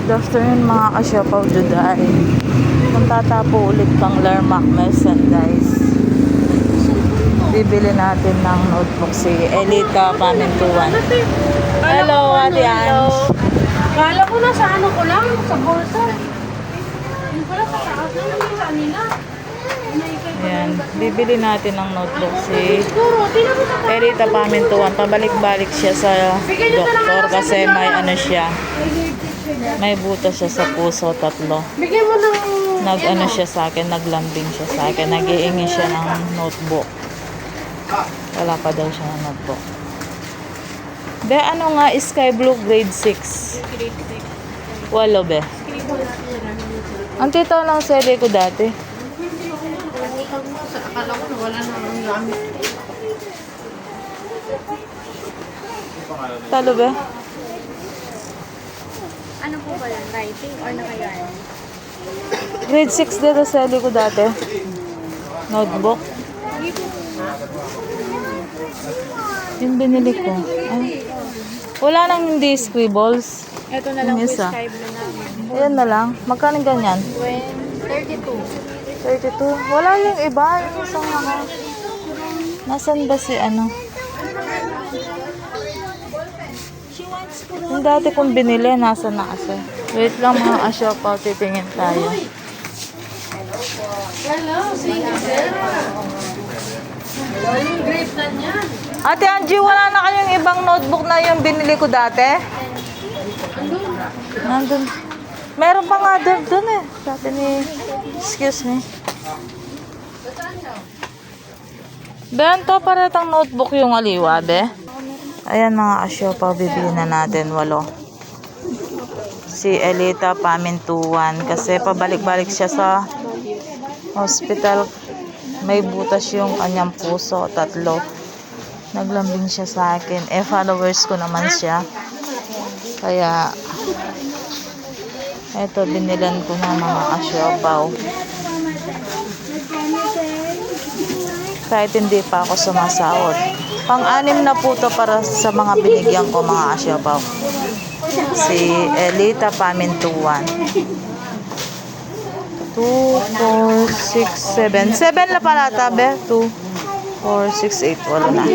Good afternoon mga kasyapaw Juday. Magtatapo ulit pang Lermac merchandise. Bibili natin ng notebook si Elita Pamintuan. Hello, Ate Ange. Kala ko na sa ano ko lang, sa bulsa. Yung pala sa taas na lang yung kanila. Ayan, bibili natin ng notebook si Siguro, tinan mo sa taas. Elita Pamintuan. Pabalik-balik siya sa doktor kasi may ano siya. May butas siya sa puso, 3. Bigyan mo ng... Nag-ano siya sa akin, naglambing siya sa akin. Nag-iingi siya ng notebook. Wala pa daw siya ng notebook. Be, ano nga, sky blue grade 6. 8, be. Ang titaw ng sede ko dati. Akala ko na wala na ang gamit. Talo, be. Ano po ba yan? Writing or nakayaan? Grade 6 dito sede ko dati. Notebook. Yung binili ko. Ay. Wala nang hindi scribbles. Ito na lang Yung po isa. sky blue namin. Ayan na lang. Magkano ganyan? 32. 32. Wala yung iba. Yung isang mga... Nasaan ba si ano? Yung dati kong binili, nasa na kasi. Wait lang mga asyopaw, titingin tayo. Hello, sige sir. Yung grape na niyan. Ate Angie, wala na kayong ibang notebook na yung binili ko dati? Nandun. Meron pa nga doon eh. Dati ni... Excuse me. Ben, to paratang notebook yung aliwa, be. Ayan mga asyopaw, bibili na natin 8. Si Elita Pamintuan kasi pabalik-balik siya sa hospital. May butas yung kanyang puso, 3. Naglambing siya sa akin. Followers ko naman siya. Kaya eto, binilan ko na mga asyopaw. Kahit hindi pa ako sumasahod. Pang-6 na po to para sa mga binigyan ko mga asyopaw. Si Elita Pamintuan. 2, 4, 6, 7. 7 na pala tabi. 2, 4, 6, 8. Wala na.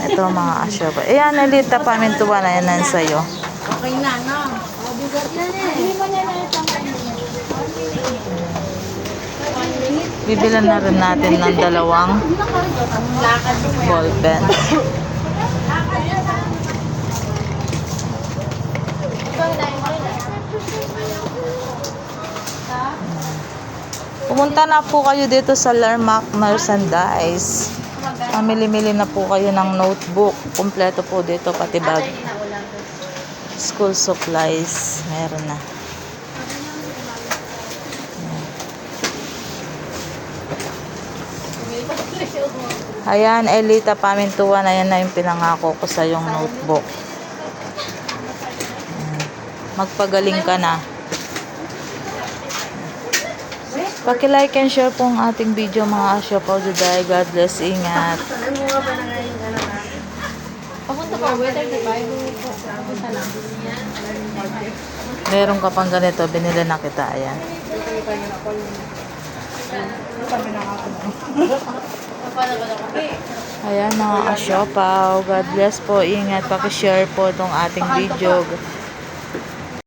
Ito mga asyopaw. Ayan, Elita Pamintuan. Ayan na sa'yo. Okay na, no? Bigat na eh. Bibilan na rin natin ng 2 ballpen. Pumunta na po kayo dito sa Lermac merchandise. Mamili-mili na po kayo ng notebook. Kompleto po dito, pati bag. School supplies. Meron na. Ayan, Elita Pamintuan. Ayan na yung pinangako ko sa yung notebook. Magpagaling ka na. Paki-like and share po ang ating video mga asyopaw Juday. God bless, ingat. Ano nga ba na ngayon? Papunta pa, whether the Bible po. Papunta lang. Meron ka pang ganito, binili na kita. Ayan. Ayan mga asyopaw. God bless po, ingat. Paki-share po itong ating video.